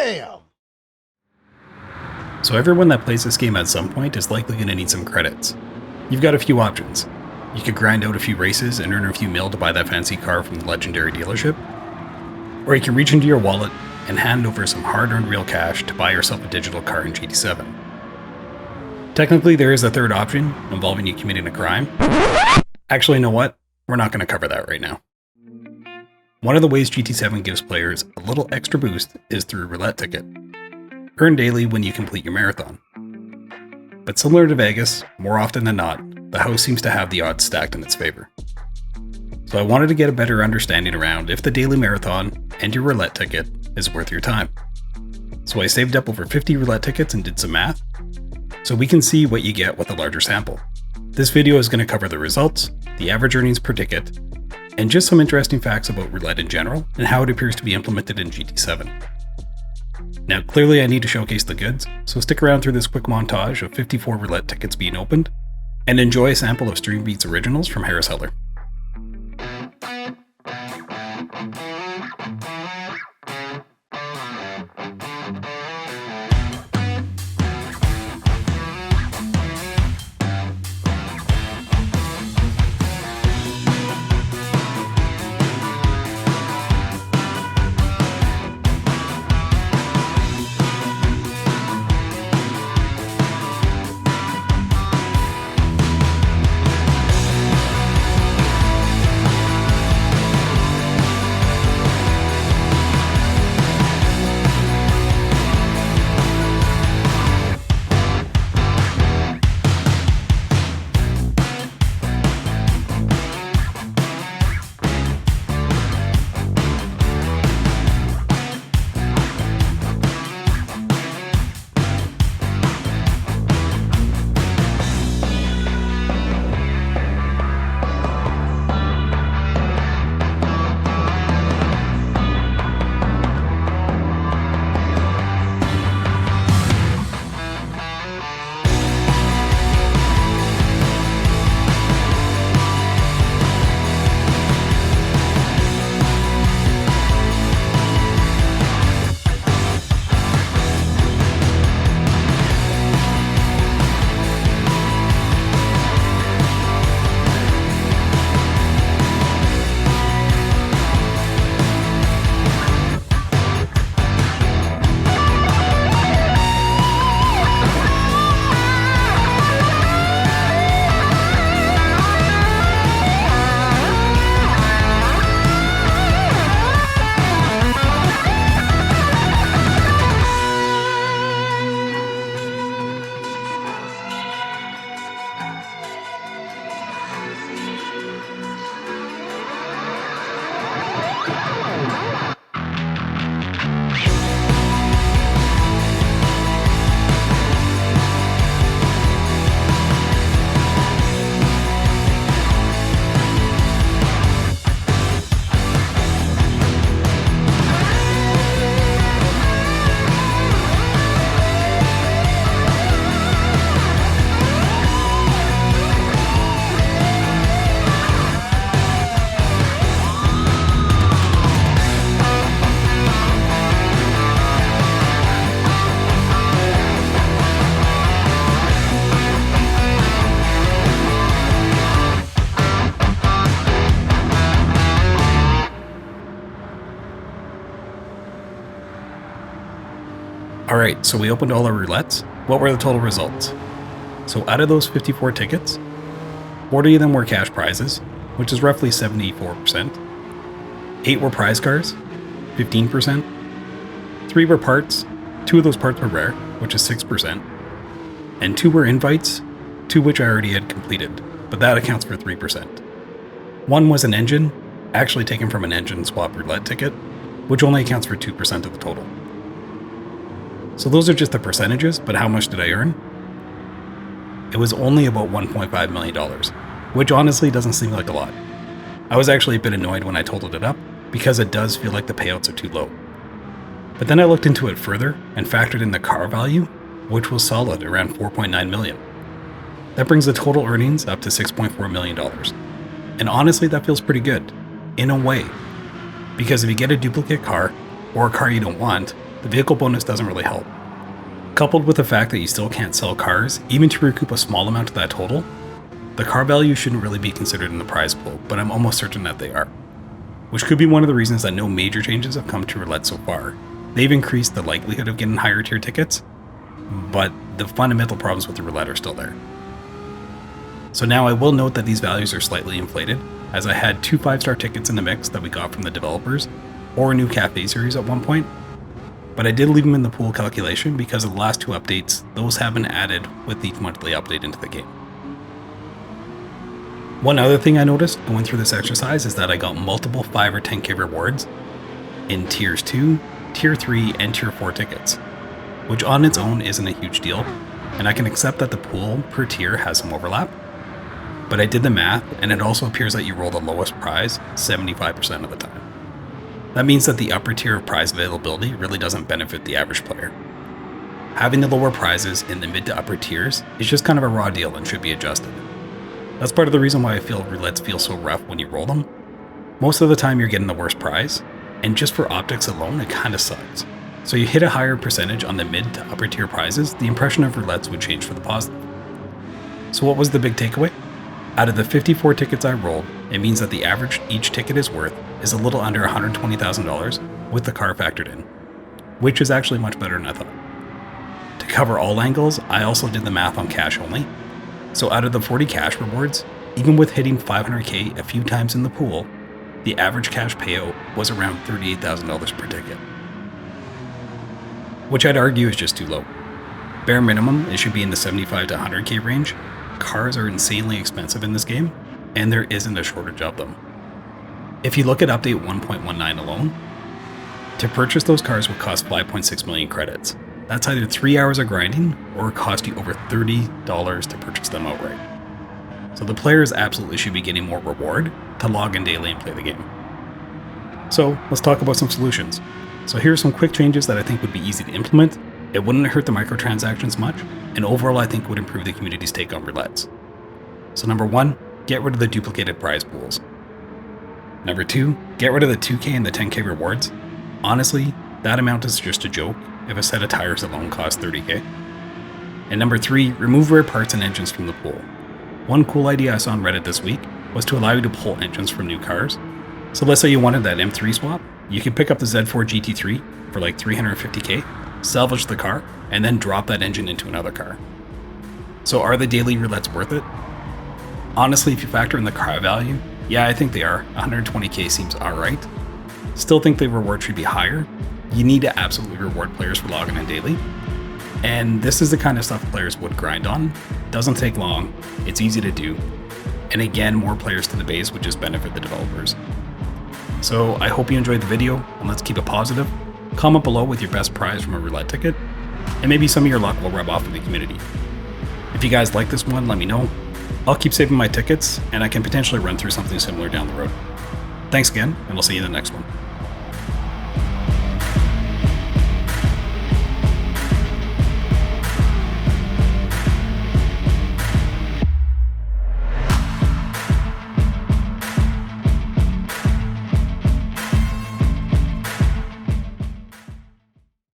Damn! So everyone that plays this game at some point is likely going to need some credits. You've got a few options. You could grind out a few races and earn a few mil to buy that fancy car from the legendary dealership. Or you can reach into your wallet and hand over some hard-earned real cash to buy yourself a digital car in GT7. Technically, there is a third option involving you committing a crime. Actually, you know what? We're not going to cover that right now. One of the ways GT7 gives players a little extra boost is through Roulette Ticket, earned daily when you complete your marathon. But similar to Vegas, more often than not, the house seems to have the odds stacked in its favor. So I wanted to get a better understanding around if the daily marathon and your roulette ticket is worth your time. So I saved up over 50 roulette tickets and did some math, so we can see what you get with a larger sample. This video is going to cover the results, the average earnings per ticket, and just some interesting facts about roulette in general and how it appears to be implemented in GT7. Now clearly I need to showcase the goods, so stick around through this quick montage of 54 roulette tickets being opened, and enjoy a sample of Stream Beats originals from Harris Heller. Alright, so we opened all our roulettes. What were the total results? So out of those 54 tickets, 40 of them were cash prizes, which is roughly 74%. 8 were prize cars, 15%. 3 were parts, 2 of those parts were rare, which is 6%. And 2 were invites, 2 which I already had completed, but that accounts for 3%. 1 was an engine, actually taken from an engine swap roulette ticket, which only accounts for 2% of the total. So those are just the percentages, but how much did I earn? It was only about $1.5 million, which honestly doesn't seem like a lot. I was actually a bit annoyed when I totaled it up, because it does feel like the payouts are too low. But then I looked into it further and factored in the car value, which was solid around $4.9 million. That brings the total earnings up to $6.4 million. And honestly, that feels pretty good, in a way. Because if you get a duplicate car, or a car you don't want, the vehicle bonus doesn't really help. Coupled with the fact that you still can't sell cars, even to recoup a small amount of that total, the car value shouldn't really be considered in the prize pool, but I'm almost certain that they are. Which could be one of the reasons that no major changes have come to Roulette so far. They've increased the likelihood of getting higher tier tickets, but the fundamental problems with the Roulette are still there. So now I will note that these values are slightly inflated, as I had 2 5-star tickets in the mix that we got from the developers, or a new cafe series at one point, but I did leave them in the pool calculation because of the last 2 updates. Those have been added with each monthly update into the game. One other thing I noticed going through this exercise is that I got multiple 5 or 10k rewards in tiers 2, tier 3, and tier 4 tickets, which on its own isn't a huge deal, and I can accept that the pool per tier has some overlap, but I did the math and it also appears that you roll the lowest prize 75% of the time. That means that the upper tier of prize availability really doesn't benefit the average player. Having the lower prizes in the mid to upper tiers is just kind of a raw deal and should be adjusted. That's part of the reason why I feel roulettes feel so rough when you roll them. Most of the time you're getting the worst prize, and just for optics alone it kinda sucks. So you hit a higher percentage on the mid to upper tier prizes, the impression of roulettes would change for the positive. So what was the big takeaway? Out of the 54 tickets I rolled, it means that the average each ticket is worth is a little under $120,000 with the car factored in, which is actually much better than I thought. To cover all angles, I also did the math on cash only. So out of the 40 cash rewards, even with hitting 500k a few times in the pool, the average cash payout was around $38,000 per ticket, which I'd argue is just too low. Bare minimum, it should be in the 75 to 100k range. Cars are insanely expensive in this game, and there isn't a shortage of them. If you look at update 1.19 alone, to purchase those cars would cost 5.6 million credits. That's either 3 hours of grinding or cost you over $30 to purchase them outright. So the players absolutely should be getting more reward to log in daily and play the game. So let's talk about some solutions. So here are some quick changes that I think would be easy to implement. It wouldn't hurt the microtransactions much, and overall I think would improve the community's take on roulettes. So number 1, get rid of the duplicated prize pools. Number 2, get rid of the 2k and the 10k rewards. Honestly, that amount is just a joke if a set of tires alone costs 30k. And number 3, remove rare parts and engines from the pool. One cool idea I saw on Reddit this week was to allow you to pull engines from new cars. So let's say you wanted that M3 swap, you could pick up the Z4 GT3 for like 350k, salvage the car, and then drop that engine into another car. So are the daily roulettes worth it? Honestly, if you factor in the car value, yeah, I think they are. 120k seems alright. Still think the reward should be higher. You need to absolutely reward players for logging in daily. And this is the kind of stuff players would grind on. Doesn't take long, it's easy to do. And again, more players to the base would just benefit the developers. So I hope you enjoyed the video, and let's keep it positive. Comment below with your best prize from a roulette ticket, and maybe some of your luck will rub off in the community. If you guys like this one, let me know. I'll keep saving my tickets, and I can potentially run through something similar down the road. Thanks again, and we'll see you in the next one.